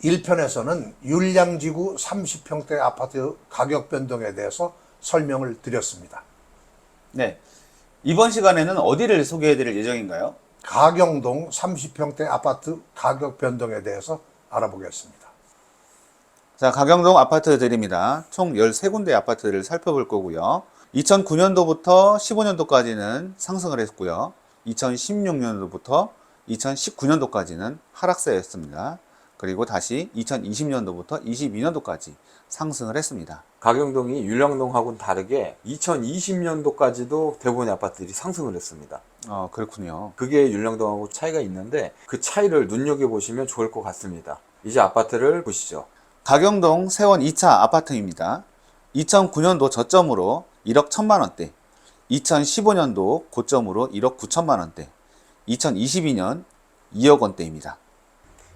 1편에서는 율량지구 30평대 아파트 가격 변동에 대해서 설명을 드렸습니다. 네. 이번 시간에는 어디를 소개해 드릴 예정인가요? 가경동 30평대 아파트 가격 변동에 대해서 알아보겠습니다. 자, 가경동 아파트들입니다. 총 13군데 아파트를 살펴볼 거고요. 2009년도부터 15년도까지는 상승을 했고요. 2016년도부터 2019년도까지는 하락세였습니다. 그리고 다시 2020년도부터 22년도까지 상승을 했습니다. 가경동이 율량동하고는 다르게 2020년도까지도 대부분의 아파트들이 상승을 했습니다. 그렇군요. 그게 율량동하고 차이가 있는데 그 차이를 눈여겨보시면 좋을 것 같습니다. 이제 아파트를 보시죠. 가경동 세원 2차 아파트입니다. 2009년도 저점으로 1억 1천만 원대, 2015년도 고점으로 1억 9천만 원대, 2022년 2억 원대입니다.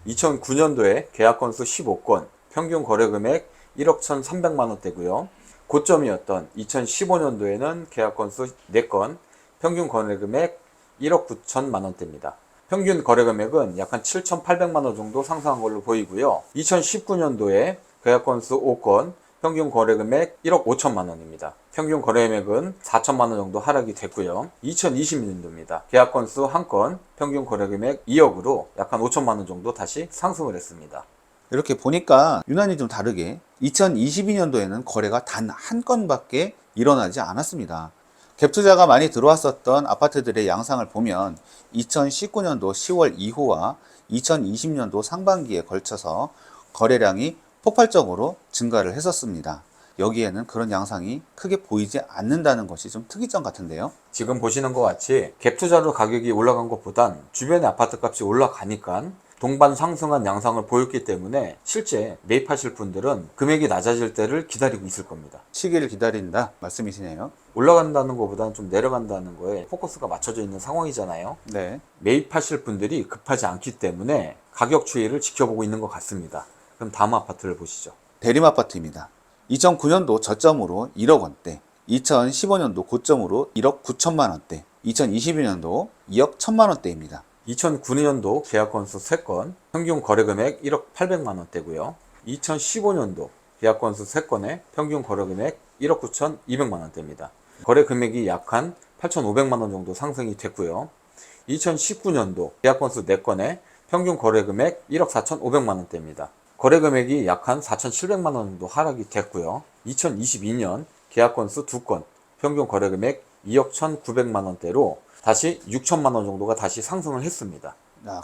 2009년도에 계약 건수 15건, 평균 거래 금액 1억 1,300만 원대고요. 고점이었던 2015년도에는 계약 건수 4건, 평균 거래 금액 1억 9천만 원대입니다. 평균 거래 금액은 약 한 7,800만 원 정도 상승한 걸로 보이고요. 2019년도에 계약 건수 5건, 평균 거래 금액 1억 5천만 원입니다. 평균 거래 금액은 4천만 원 정도 하락이 됐고요. 2020년도입니다. 계약 건수 1건, 평균 거래 금액 2억으로 약 한 5천만 원 정도 다시 상승을 했습니다. 이렇게 보니까 유난히 좀 다르게 2022년도에는 거래가 단 한 건밖에 일어나지 않았습니다. 갭 투자가 많이 들어왔었던 아파트들의 양상을 보면 2019년도 10월 이후와 2020년도 상반기에 걸쳐서 거래량이 폭발적으로 증가를 했었습니다. 여기에는 그런 양상이 크게 보이지 않는다는 것이 좀 특이점 같은데요. 지금 보시는 것 같이 갭 투자로 가격이 올라간 것보단 주변의 아파트 값이 올라가니까 동반 상승한 양상을 보였기 때문에 실제 매입하실 분들은 금액이 낮아질 때를 기다리고 있을 겁니다. 시기를 기다린다 말씀이시네요. 올라간다는 것보다는 좀 내려간다는 거에 포커스가 맞춰져 있는 상황이잖아요. 네. 매입하실 분들이 급하지 않기 때문에 가격 추이를 지켜보고 있는 것 같습니다. 그럼 다음 아파트를 보시죠. 대림아파트입니다. 2009년도 저점으로 1억 원대, 2015년도 고점으로 1억 9천만 원대, 2022년도 2억 1천만 원대입니다. 2009년도 계약 건수 3건, 평균 거래 금액 1억 800만 원대고요. 2015년도 계약 건수 3건에 평균 거래 금액 1억 9,200만 원대입니다. 거래 금액이 약 한 8,500만 원 정도 상승이 됐고요. 2019년도 계약 건수 4건에 평균 거래 금액 1억 4,500만 원대입니다. 거래 금액이 약 한 4,700만 원 정도 하락이 됐고요. 2022년 계약 건수 2건, 평균 거래 금액 2억 1,900만 원대로 다시 6천만 원 정도가 다시 상승을 했습니다.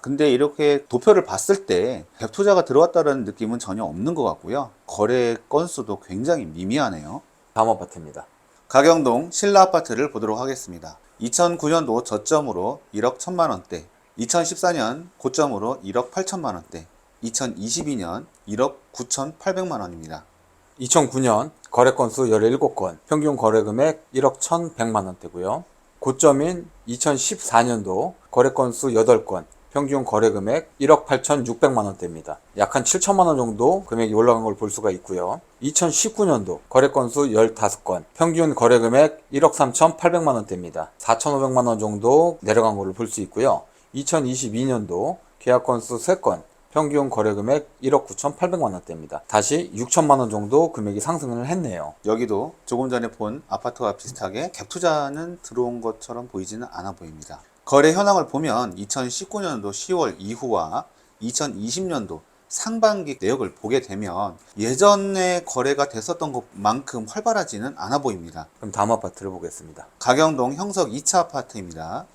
근데 이렇게 도표를 봤을 때 갭 투자가 들어왔다는 느낌은 전혀 없는 것 같고요. 거래 건수도 굉장히 미미하네요. 다음 아파트입니다. 가경동 신라 아파트를 보도록 하겠습니다. 2009년도 저점으로 1억 1천만 원대, 2014년 고점으로 1억 8천만 원대, 2022년 1억 9,800만 원입니다. 2009년 거래 건수 17건, 평균 거래 금액 1억 1,100만 원대고요. 고점인 2014년도 거래 건수 8건, 평균 거래 금액 1억 8,600만 원대입니다. 약 한 7천만 원 정도 금액이 올라간 걸 볼 수가 있고요. 2019년도 거래 건수 15건, 평균 거래 금액 1억 3,800만 원대입니다. 4,500만 원 정도 내려간 걸로 볼 수 있고요. 2022년도 계약 건수 3건, 평균 거래 금액 1억 9,800만 원대입니다. 다시 6천만 원 정도 금액이 상승을 했네요. 여기도 조금 전에 본 아파트와 비슷하게 갭 투자는 들어온 것처럼 보이지는 않아 보입니다. 거래 현황을 보면 2019년도 10월 이후와 2020년도 상반기 내역을 보게 되면 예전에 거래가 됐었던 것만큼 활발하지는 않아 보입니다. 그럼 다음 아파트를 보겠습니다. 가경동 형석 2차 아파트입니다.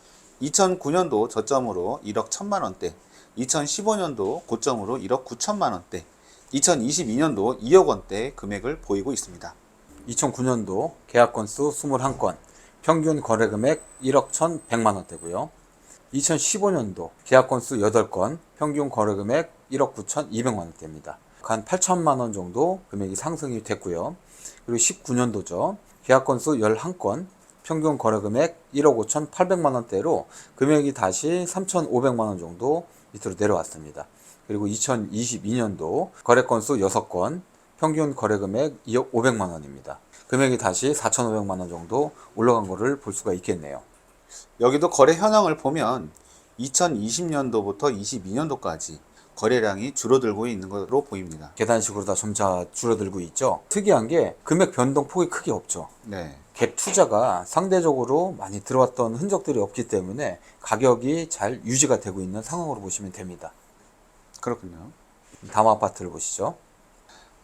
2009년도 저점으로 1억 1천만 원대, 2015년도 고점으로 1억 9천만 원대, 2022년도 2억 원대 금액을 보이고 있습니다. 2009년도 계약 건수 21건, 평균 거래 금액 1억 1,100만 원대고요. 2015년도 계약 건수 8건, 평균 거래 금액 1억 9,200만 원대입니다. 한 8천만 원 정도 금액이 상승이 됐고요. 그리고 19년도죠. 계약 건수 11건, 평균 거래 금액 1억 5,800만 원대로 금액이 다시 3,500만 원 정도 밑으로 내려왔습니다. 그리고 2022년도 거래 건수 6건, 평균 거래 금액 2억 500만 원입니다. 금액이 다시 4,500만 원 정도 올라간 것을 볼 수가 있겠네요. 여기도 거래 현황을 보면 2020년도부터 22년도까지 거래량이 줄어들고 있는 것으로 보입니다. 계단식으로 다 점차 줄어들고 있죠. 특이한 게 금액 변동폭이 크게 없죠. 네. 갭 투자가 상대적으로 많이 들어왔던 흔적들이 없기 때문에 가격이 잘 유지가 되고 있는 상황으로 보시면 됩니다. 그렇군요. 다음 아파트를 보시죠.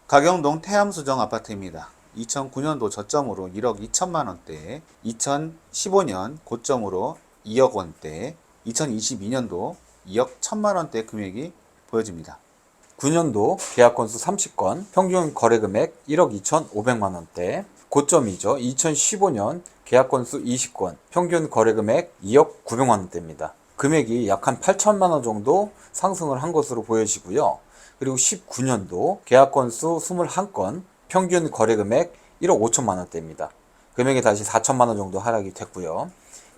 가경동 태암수정 아파트입니다. 2009년도 저점으로 1억 2천만 원대, 2015년 고점으로 2억 원대, 2022년도 2억 1천만 원대 금액이 보여집니다. 9년도 계약 건수 30건, 평균 거래 금액 1억 2,500만 원대, 고점이죠. 2015년 계약 건수 20건, 평균 거래 금액 2억 900만 원대입니다. 금액이 약 한 8천만 원 정도 상승을 한 것으로 보여지고요. 그리고 19년도 계약 건수 21건, 평균 거래 금액 1억 5천만 원대입니다. 금액이 다시 4천만 원 정도 하락이 됐고요.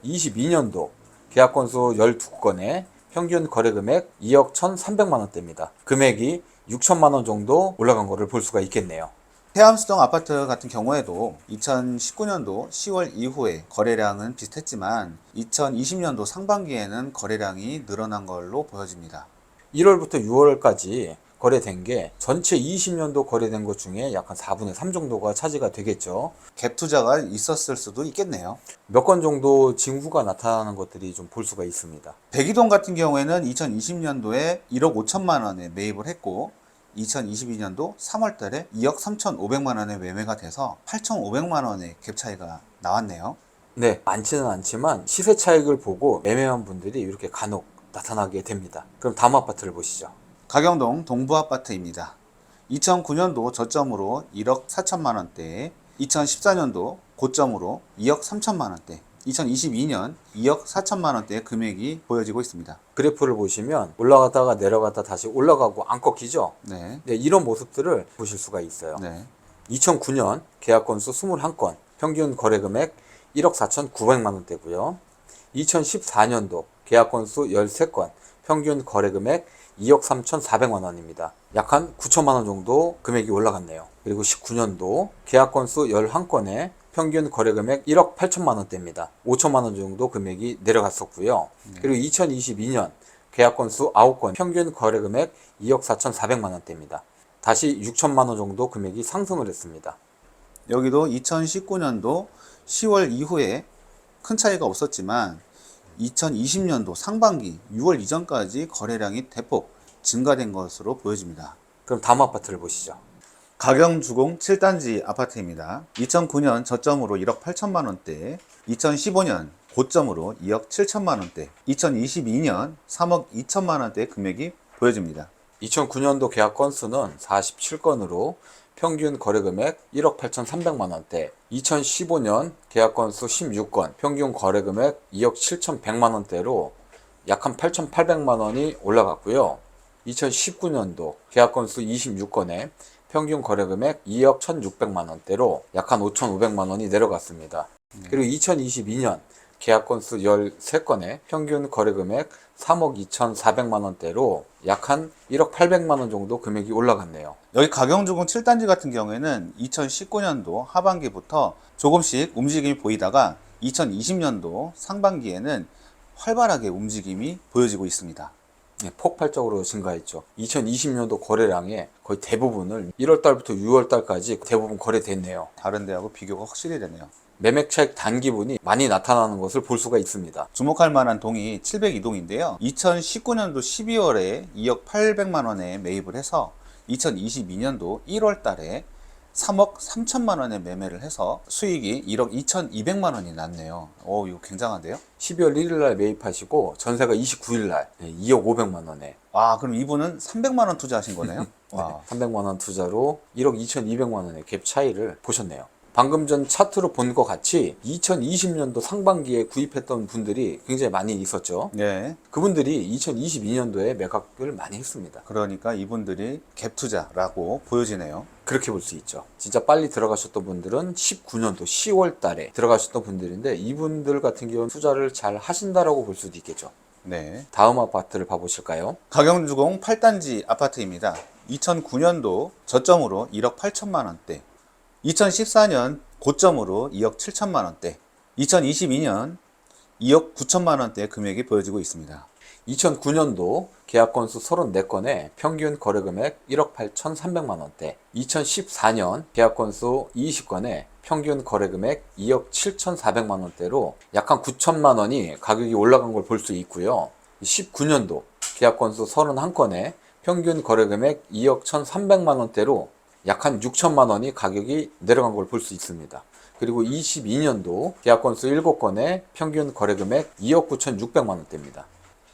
22년도 계약 건수 12건에 평균 거래 금액 2억 1,300만 원대입니다. 금액이 6천만 원 정도 올라간 것을 볼 수가 있겠네요. 태암수정 아파트 같은 경우에도 2019년도 10월 이후에 거래량은 비슷했지만 2020년도 상반기에는 거래량이 늘어난 걸로 보여집니다. 1월부터 6월까지 거래된 게 전체 20년도 거래된 것 중에 약 한 4분의 3 정도가 차지가 되겠죠. 갭 투자가 있었을 수도 있겠네요. 몇 건 정도 징후가 나타나는 것들이 좀 볼 수가 있습니다. 백이동 같은 경우에는 2020년도에 1억 5천만 원에 매입을 했고 2022년도 3월 달에 2억 3,500만 원에 매매가 돼서 8,500만 원의 갭 차이가 나왔네요. 네, 많지는 않지만 시세 차익을 보고 매매한 분들이 이렇게 간혹 나타나게 됩니다. 그럼 다음 아파트를 보시죠. 가경동 동부아파트입니다. 2009년도 저점으로 1억 4천만 원대, 2014년도 고점으로 2억 3천만 원대, 2022년 2억 4천만 원대의 금액이 보여지고 있습니다. 그래프를 보시면 올라갔다가 내려갔다 다시 올라가고 안 꺾이죠? 네. 네, 이런 모습들을 보실 수가 있어요. 네. 2009년 계약 건수 21건, 평균 거래 금액 1억 4,900만 원대고요. 2014년도 계약 건수 13건, 평균 거래 금액 2억 3,400만 원입니다. 약 한 9천만 원 정도 금액이 올라갔네요. 그리고 19년도 계약 건수 11건에 평균 거래 금액 1억 8천만 원대입니다. 5천만 원 정도 금액이 내려갔었고요. 그리고 2022년 계약 건수 9건, 평균 거래 금액 2억 4,400만 원대입니다. 다시 6천만 원 정도 금액이 상승을 했습니다. 여기도 2019년도 10월 이후에 큰 차이가 없었지만 2020년도 상반기 6월 이전까지 거래량이 대폭 증가된 것으로 보여집니다. 그럼 다음 아파트를 보시죠. 가경주공 7단지 아파트입니다. 2009년 저점으로 1억 8천만 원대, 2015년 고점으로 2억 7천만 원대, 2022년 3억 2천만 원대 금액이 보여집니다. 2009년도 계약 건수는 47건으로 평균 거래 금액 1억 8,300만 원대, 2015년 계약 건수 16건, 평균 거래 금액 2억 7,100만 원대로 약 한 8,800만 원이 올라갔고요. 2019년도 계약 건수 26건에 평균 거래 금액 2억 1,600만 원대로 약 한 5,500만 원이 내려갔습니다. 그리고 2022년 계약 건수 13건에 평균 거래 금액 3억 2,400만 원대로 약 한 1억 800만 원 정도 금액이 올라갔네요. 여기 가경주공 7단지 같은 경우에는 2019년도 하반기부터 조금씩 움직임이 보이다가 2020년도 상반기에는 활발하게 움직임이 보여지고 있습니다. 네, 폭발적으로 증가했죠. 2020년도 거래량의 거의 대부분을 1월달부터 6월달까지 대부분 거래됐네요. 다른 데하고 비교가 확실히 되네요. 매매 차익 단기분이 많이 나타나는 것을 볼 수가 있습니다. 주목할 만한 동이 702동인데요. 2019년도 12월에 2억 800만 원에 매입을 해서 2022년도 1월 달에 3억 3천만 원에 매매를 해서 수익이 1억 2,200만 원이 났네요. 오, 이거 굉장한데요? 12월 1일 날 매입하시고 전세가 29일 날 2억 500만 원에 아, 그럼 이분은 300만 원 투자하신 거네요? 와. 300만 원 투자로 1억 2,200만 원의 갭 차이를 보셨네요. 방금 전 차트로 본 것 같이 2020년도 상반기에 구입했던 분들이 굉장히 많이 있었죠. 네. 그분들이 2022년도에 매각을 많이 했습니다. 그러니까 이분들이 갭 투자라고 보여지네요. 그렇게 볼 수 있죠. 진짜 빨리 들어가셨던 분들은 19년도 10월 달에 들어가셨던 분들인데 이분들 같은 경우는 투자를 잘 하신다라고 볼 수도 있겠죠. 네. 다음 아파트를 봐보실까요? 가경주공 8단지 아파트입니다. 2009년도 저점으로 1억 8천만 원대, 2014년 고점으로 2억 7천만 원대, 2022년 2억 9천만 원대 금액이 보여지고 있습니다. 2009년도 계약 건수 34건에 평균 거래 금액 1억 8,300만 원대, 2014년 계약 건수 20건에 평균 거래 금액 2억 7,400만 원대로 약 한 9천만 원이 가격이 올라간 걸 볼 수 있고요. 19년도 계약 건수 31건에 평균 거래 금액 2억 1,300만 원대로 약 한 6천만 원이 가격이 내려간 걸 볼 수 있습니다. 그리고 22년도 계약 건수 7건에 평균 거래 금액 2억 9,600만 원대입니다.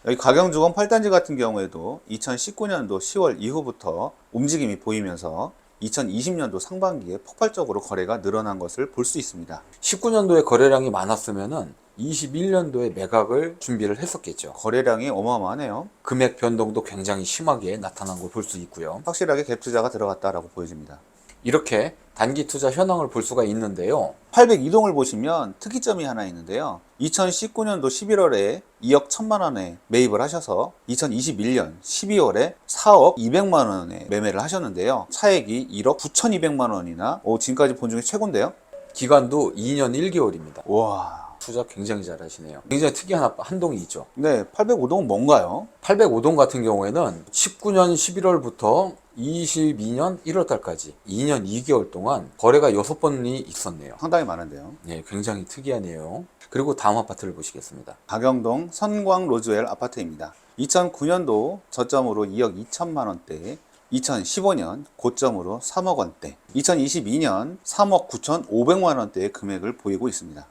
여기 가경주건 8단지 같은 경우에도 2019년도 10월 이후부터 움직임이 보이면서 2020년도 상반기에 폭발적으로 거래가 늘어난 것을 볼 수 있습니다. 19년도에 거래량이 많았으면은 21년도에 매각을 준비를 했었겠죠. 거래량이 어마어마하네요. 금액 변동도 굉장히 심하게 나타난 걸 볼 수 있고요. 확실하게 갭 투자가 들어갔다라고 보여집니다. 이렇게 단기 투자 현황을 볼 수가 있는데요. 802동을 보시면 특이점이 하나 있는데요. 2019년도 11월에 2억 1천만 원에 매입을 하셔서 2021년 12월에 4억 200만 원에 매매를 하셨는데요. 차액이 1억 9,200만 원이나 지금까지 본 중에 최고인데요. 기간도 2년 1개월입니다. 와, 투자 굉장히 잘하시네요. 굉장히 특이한 한 동이 있죠. 네, 805동은 뭔가요? 805동 같은 경우에는 19년 11월부터 22년 1월달까지 2년 2개월 동안 거래가 6번이 있었네요. 상당히 많은데요. 네, 굉장히 특이하네요. 그리고 다음 아파트를 보시겠습니다. 가경동 선광 로즈웰 아파트입니다. 2009년도 저점으로 2억 2천만 원대, 2015년 고점으로 3억 원대, 2022년 3억 9,500만 원대의 금액을 보이고 있습니다.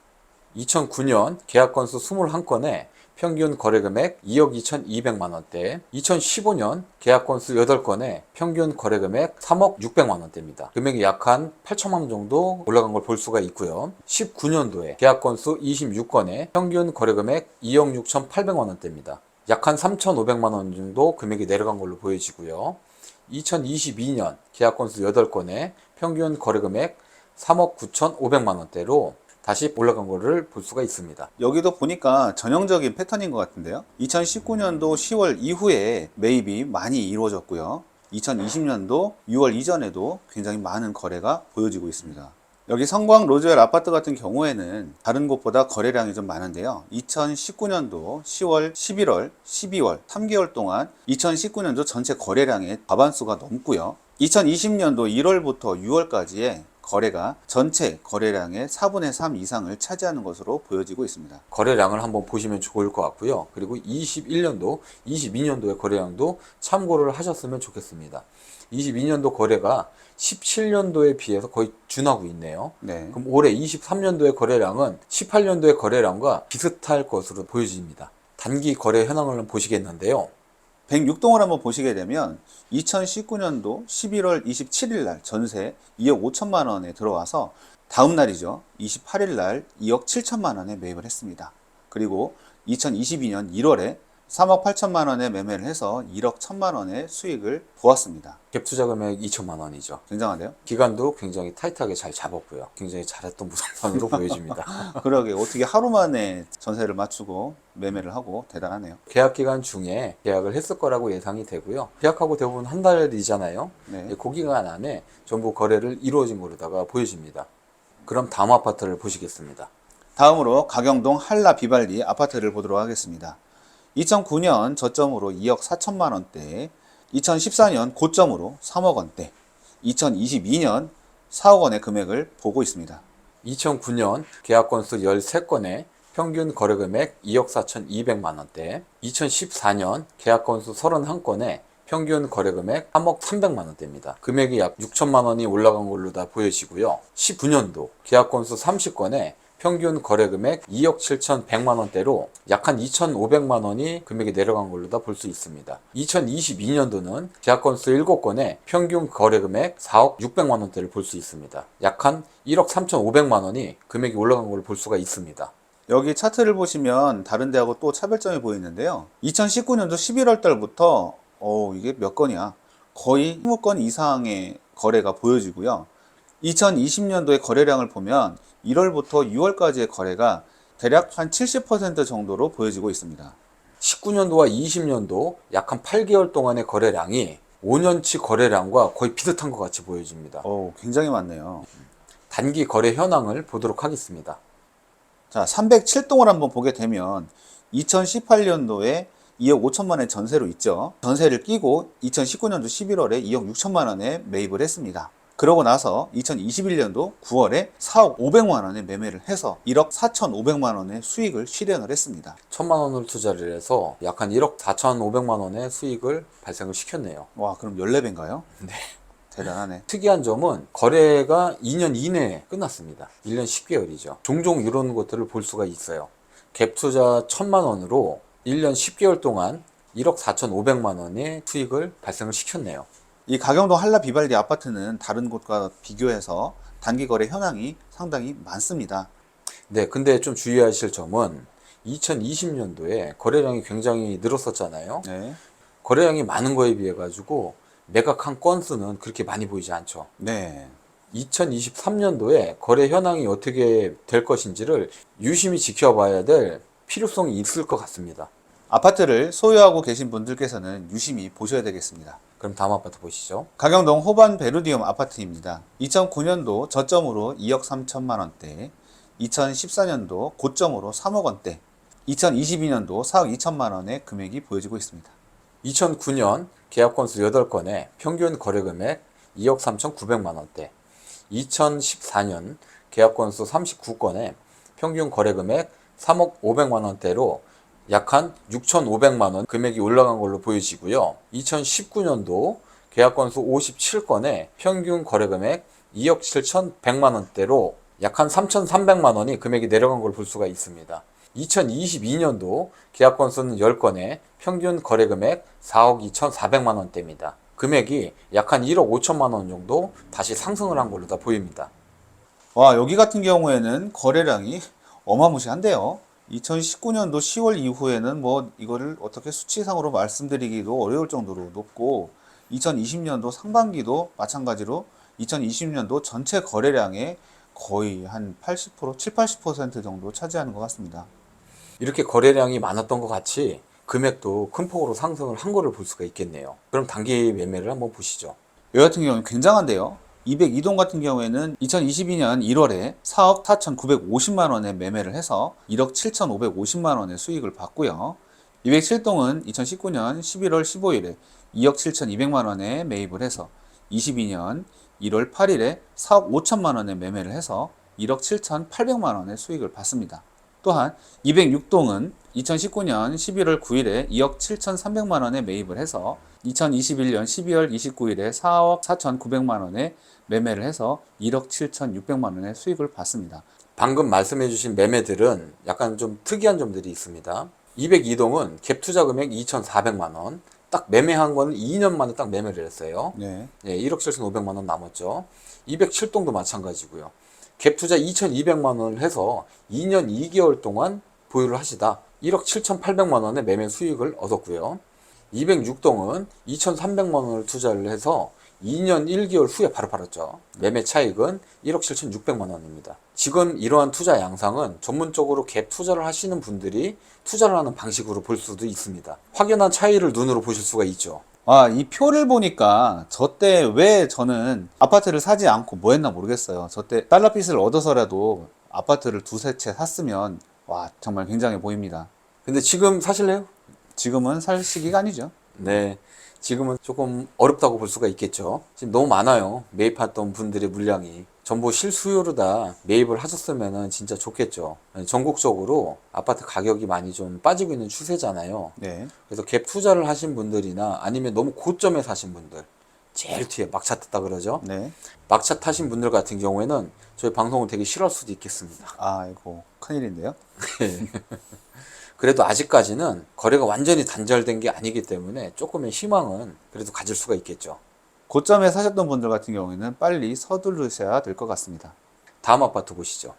2009년 계약 건수 21건에 평균 거래 금액 2억 2,200만 원대, 2015년 계약 건수 8건에 평균 거래 금액 3억 600만 원대입니다. 금액이 약 한 8천만 원 정도 올라간 걸 볼 수가 있고요. 19년도에 계약 건수 26건에 평균 거래 금액 2억 6,800만 원대입니다. 약 한 3,500만 원 정도 금액이 내려간 걸로 보여지고요. 2022년 계약 건수 8건에 평균 거래 금액 3억 9,500만 원대로 다시 올라간 거를 볼 수가 있습니다. 여기도 보니까 전형적인 패턴인 것 같은데요. 2019년도 10월 이후에 매입이 많이 이루어졌고요. 2020년도 6월 이전에도 굉장히 많은 거래가 보여지고 있습니다. 여기 성광 로즈웰 아파트 같은 경우에는 다른 곳보다 거래량이 좀 많은데요. 2019년도 10월, 11월, 12월 3개월 동안 2019년도 전체 거래량의 과반수가 넘고요. 2020년도 1월부터 6월까지의 거래가 전체 거래량의 4분의 3 이상을 차지하는 것으로 보여지고 있습니다. 거래량을 한번 보시면 좋을 것 같고요. 그리고 21년도, 22년도의 거래량도 참고를 하셨으면 좋겠습니다. 22년도 거래가 17년도에 비해서 거의 준하고 있네요. 네. 그럼 올해 23년도의 거래량은 18년도의 거래량과 비슷할 것으로 보여집니다. 단기 거래 현황을 한번 보시겠는데요. 106동을 한번 보시게 되면 2019년도 11월 27일 날 전세 2억 5천만 원에 들어와서 다음 날이죠. 28일 날 2억 7천만 원에 매입을 했습니다. 그리고 2022년 1월에 3억 8천만 원에 매매를 해서 1억 1천만 원의 수익을 보았습니다. 갭 투자 금액 2천만 원이죠. 굉장한데요? 기간도 굉장히 타이트하게 잘 잡았고요. 굉장히 잘했던 부동산으로 보여집니다. 그러게 어떻게 하루 만에 전세를 맞추고 매매를 하고 대단하네요. 계약 기간 중에 계약을 했을 거라고 예상이 되고요. 계약하고 대부분 한 달이잖아요. 네. 그 기간 안에 전부 거래를 이루어진 거로다가 보여집니다. 그럼 다음 아파트를 보시겠습니다. 다음으로 가경동 한라 비발리 아파트를 보도록 하겠습니다. 2009년 저점으로 2억 4천만 원대, 2014년 고점으로 3억 원대, 2022년 4억 원의 금액을 보고 있습니다. 2009년 계약 건수 13건에 평균 거래 금액 2억 4,200만 원대, 2014년 계약 건수 31건에 평균 거래 금액 3억 300만 원대입니다. 금액이 약 6천만 원이 올라간 걸로 다 보여지고요. 19년도 계약 건수 30건에 평균 거래 금액 2억 7,100만 원대로 약 한 2,500만 원이 금액이 내려간 걸로 다 볼 수 있습니다. 2022년도는 계약 건수 7건에 평균 거래 금액 4억 600만 원대를 볼 수 있습니다. 약 한 1억 3,500만 원이 금액이 올라간 걸로 볼 수가 있습니다. 여기 차트를 보시면 다른 데하고 또 차별점이 보이는데요. 2019년도 11월 달부터 이게 몇 건이야? 거의 20건 이상의 거래가 보여지고요. 2020년도의 거래량을 보면 1월부터 6월까지의 거래가 대략 한 70% 정도로 보여지고 있습니다. 19년도와 20년도 약 한 8개월 동안의 거래량이 5년치 거래량과 거의 비슷한 것 같이 보여집니다. 굉장히 많네요. 단기 거래 현황을 보도록 하겠습니다. 자, 307동을 한번 보게 되면 2018년도에 2억 5천만 원의 전세로 있죠. 전세를 끼고 2019년도 11월에 2억 6천만 원에 매입을 했습니다. 그러고 나서 2021년도 9월에 4억 500만 원에 매매를 해서 1억 4,500만 원의 수익을 실현을 했습니다. 1,000만 원을 투자를 해서 약 한 1억 4,500만 원의 수익을 발생을 시켰네요. 와, 그럼 14배인가요? 네. 대단하네. 특이한 점은 거래가 2년 이내에 끝났습니다. 1년 10개월이죠. 종종 이런 것들을 볼 수가 있어요. 갭 투자 1,000만 원으로 1년 10개월 동안 1억 4,500만 원의 수익을 발생을 시켰네요. 이 가경동 한라 비발디 아파트는 다른 곳과 비교해서 단기 거래 현황이 상당히 많습니다. 네, 근데 좀 주의하실 점은 2020년도에 거래량이 굉장히 늘었었잖아요. 네. 거래량이 많은 거에 비해 가지고 매각한 건수는 그렇게 많이 보이지 않죠. 네. 2023년도에 거래 현황이 어떻게 될 것인지를 유심히 지켜봐야 될 필요성이 있을 것 같습니다. 아파트를 소유하고 계신 분들께서는 유심히 보셔야 되겠습니다. 그럼 다음 아파트 보시죠. 가경동 호반 베르디움 아파트입니다. 2009년도 저점으로 2억 3천만 원대, 2014년도 고점으로 3억 원대, 2022년도 4억 2천만 원의 금액이 보여지고 있습니다. 2009년 계약 건수 8건에 평균 거래 금액 2억 3,900만 원대, 2014년 계약 건수 39건에 평균 거래 금액 3억 500만 원대로 약 한 6,500만 원 금액이 올라간 걸로 보여지고요. 2019년도 계약 건수 57건에 평균 거래 금액 2억 7,100만 원대로 약 한 3,300만 원이 금액이 내려간 걸 볼 수가 있습니다. 2022년도 계약 건수는 10건에 평균 거래 금액 4억 2,400만 원대입니다. 금액이 약 한 1억 5천만 원 정도 다시 상승을 한 걸로 다 보입니다. 와, 여기 같은 경우에는 거래량이 어마무시한데요. 2019년도 10월 이후에는 뭐 이거를 어떻게 수치상으로 말씀드리기도 어려울 정도로 높고, 2020년도 상반기도 마찬가지로 2020년도 전체 거래량의 거의 한 80%, 7, 80% 정도 차지하는 것 같습니다. 이렇게 거래량이 많았던 것 같이 금액도 큰 폭으로 상승을 한 거를 볼 수가 있겠네요. 그럼 단기 매매를 한번 보시죠. 여기 같은 경우는 굉장한데요. 202동 같은 경우에는 2022년 1월에 4억 4,950만 원에 매매를 해서 1억 7,550만 원의 수익을 봤고요. 207동은 2019년 11월 15일에 2억 7,200만 원에 매입을 해서 22년 1월 8일에 4억 5천만 원에 매매를 해서 1억 7,800만 원의 수익을 봤습니다. 또한 206동은 2019년 11월 9일에 2억 7,300만 원에 매입을 해서 2021년 12월 29일에 4억 4,900만 원에 매매를 해서 1억 7,600만 원의 수익을 봤습니다. 방금 말씀해 주신 매매들은 약간 좀 특이한 점들이 있습니다. 202동은 갭 투자 금액 2,400만 원, 딱 매매한 거는 2년 만에 딱 매매를 했어요. 네. 예, 1억 7,500만 원 남았죠. 207동도 마찬가지고요. 갭 투자 2,200만 원을 해서 2년 2개월 동안 보유를 하시다 1억 7,800만 원의 매매 수익을 얻었고요. 206동은 2,300만 원을 투자를 해서 2년 1개월 후에 바로 팔았죠. 매매 차익은 1억 7,600만 원입니다. 지금 이러한 투자 양상은 전문적으로 갭 투자를 하시는 분들이 투자를 하는 방식으로 볼 수도 있습니다. 확연한 차이를 눈으로 보실 수가 있죠. 아, 이 표를 보니까 저 때 왜 저는 아파트를 사지 않고 뭐 했나 모르겠어요. 저 때 달러빚을 얻어서라도 아파트를 두세 채 샀으면 와, 정말 굉장해 보입니다. 근데 지금 사실래요? 지금은 살 시기가 아니죠. 네. 지금은 조금 어렵다고 볼 수가 있겠죠. 지금 너무 많아요. 매입했던 분들의 물량이. 전부 실수요로 다 매입을 하셨으면 진짜 좋겠죠. 전국적으로 아파트 가격이 많이 좀 빠지고 있는 추세잖아요. 네. 그래서 갭 투자를 하신 분들이나 아니면 너무 고점에 사신 분들, 제일 뒤에 막차 탔다 그러죠. 네. 막차 타신 분들 같은 경우에는 저희 방송을 되게 싫어할 수도 있겠습니다. 아이고, 큰일인데요. 그래도 아직까지는 거래가 완전히 단절된 게 아니기 때문에 조금의 희망은 그래도 가질 수가 있겠죠. 고점에 사셨던 분들 같은 경우에는 빨리 서두르셔야 될 것 같습니다. 다음 아파트 보시죠.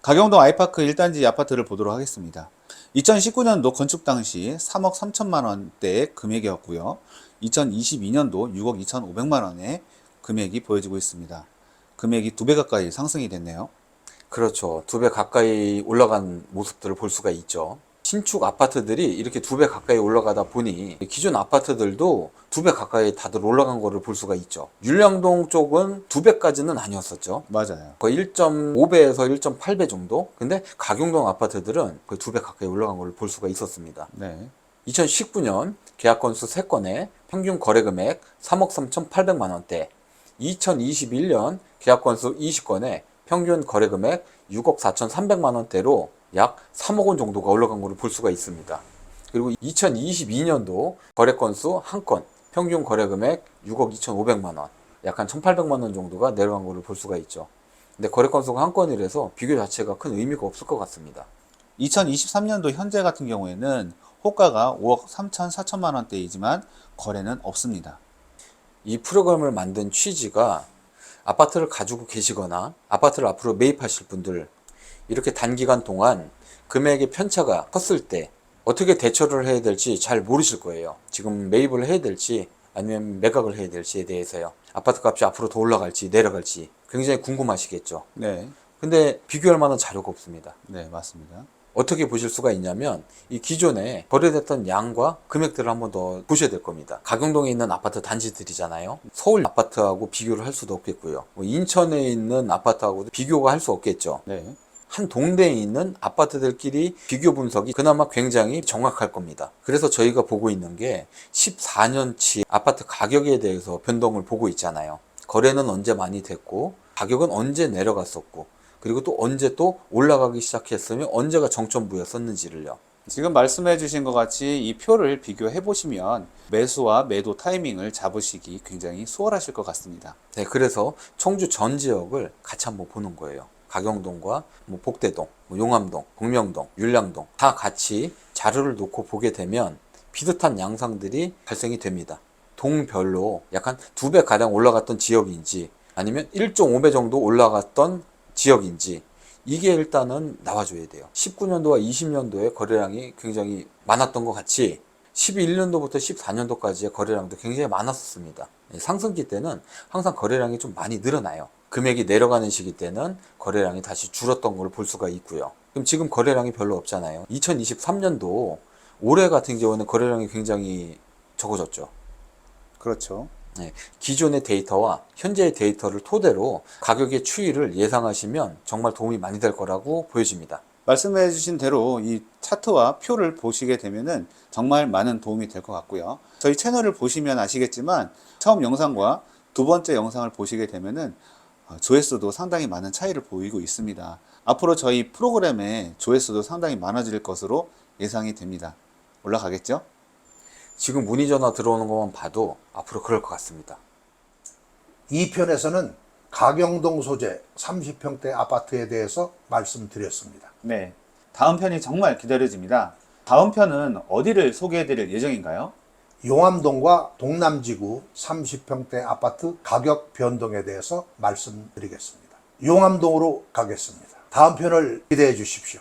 가경동 아이파크 1단지 아파트를 보도록 하겠습니다. 2019년도 건축 당시 3억 3천만 원대의 금액이었고요. 2022년도 6억 2,500만 원의 금액이 보여지고 있습니다. 금액이 2배 가까이 상승이 됐네요. 그렇죠. 2배 가까이 올라간 모습들을 볼 수가 있죠. 신축 아파트들이 이렇게 2배 가까이 올라가다 보니 기존 아파트들도 2배 가까이 다들 올라간 거를 볼 수가 있죠. 율량동 쪽은 2배까지는 아니었었죠. 맞아요. 거의 1.5배에서 1.8배 정도? 근데 가경동 아파트들은 거의 2배 가까이 올라간 걸 볼 수가 있었습니다. 네. 2019년 계약 건수 3건에 평균 거래 금액 3억 3,800만 원대, 2021년 계약 건수 20건에 평균 거래 금액 6억 4,300만 원대로 약 3억 원 정도가 올라간 것을 볼 수가 있습니다. 그리고 2022년도 거래 건수 1건, 평균 거래 금액 6억 2,500만 원, 약 한 1,800만 원 정도가 내려간 것을 볼 수가 있죠. 근데 거래 건수가 한 건이라서 비교 자체가 큰 의미가 없을 것 같습니다. 2023년도 현재 같은 경우에는 호가가 5억 3천 4천만 원대이지만 거래는 없습니다. 이 프로그램을 만든 취지가 아파트를 가지고 계시거나 아파트를 앞으로 매입하실 분들, 이렇게 단기간 동안 금액의 편차가 컸을 때 어떻게 대처를 해야 될지 잘 모르실 거예요. 지금 매입을 해야 될지 아니면 매각을 해야 될지에 대해서요. 아파트 값이 앞으로 더 올라갈지 내려갈지 굉장히 궁금하시겠죠. 네, 근데 비교할 만한 자료가 없습니다. 네, 맞습니다. 어떻게 보실 수가 있냐면 이 기존에 거래됐던 양과 금액들을 한번 더 보셔야 될 겁니다. 가경동에 있는 아파트 단지들이잖아요. 서울 아파트하고 비교를 할 수도 없겠고요. 뭐 인천에 있는 아파트하고도 비교가 할 수 없겠죠. 네, 한 동네에 있는 아파트들끼리 비교 분석이 그나마 굉장히 정확할 겁니다. 그래서 저희가 보고 있는 게 14년치 아파트 가격에 대해서 변동을 보고 있잖아요. 거래는 언제 많이 됐고 가격은 언제 내려갔었고 그리고 또 언제 또 올라가기 시작했으면 언제가 정점부였었는지를요. 지금 말씀해 주신 것 같이 이 표를 비교해 보시면 매수와 매도 타이밍을 잡으시기 굉장히 수월하실 것 같습니다. 네, 그래서 청주 전 지역을 같이 한번 보는 거예요. 가경동과 뭐 복대동, 뭐 용암동, 복명동, 율량동 다 같이 자료를 놓고 보게 되면 비슷한 양상들이 발생이 됩니다. 동별로 약간 2배 가량 올라갔던 지역인지 아니면 1.5배 정도 올라갔던 지역인지 이게 일단은 나와줘야 돼요. 19년도와 20년도에 거래량이 굉장히 많았던 것 같이 11년도부터 14년도까지의 거래량도 굉장히 많았었습니다. 상승기 때는 항상 거래량이 좀 많이 늘어나요. 금액이 내려가는 시기 때는 거래량이 다시 줄었던 걸 볼 수가 있고요. 그럼 지금 거래량이 별로 없잖아요. 2023년도 올해 같은 경우는 거래량이 굉장히 적어졌죠. 그렇죠. 네, 기존의 데이터와 현재의 데이터를 토대로 가격의 추이를 예상하시면 정말 도움이 많이 될 거라고 보여집니다. 말씀해 주신 대로 이 차트와 표를 보시게 되면은 정말 많은 도움이 될 것 같고요. 저희 채널을 보시면 아시겠지만 처음 영상과 두 번째 영상을 보시게 되면은 조회수도 상당히 많은 차이를 보이고 있습니다. 앞으로 저희 프로그램의 조회수도 상당히 많아질 것으로 예상이 됩니다. 올라가겠죠? 지금 문의 전화 들어오는 것만 봐도 앞으로 그럴 것 같습니다. 2편에서는 가경동 소재 30평대 아파트에 대해서 말씀드렸습니다. 네. 다음 편이 정말 기다려집니다. 다음 편은 어디를 소개해 드릴 예정인가요? 용암동과 동남지구 30평대 아파트 가격 변동에 대해서 말씀드리겠습니다. 용암동으로 가겠습니다. 다음 편을 기대해 주십시오.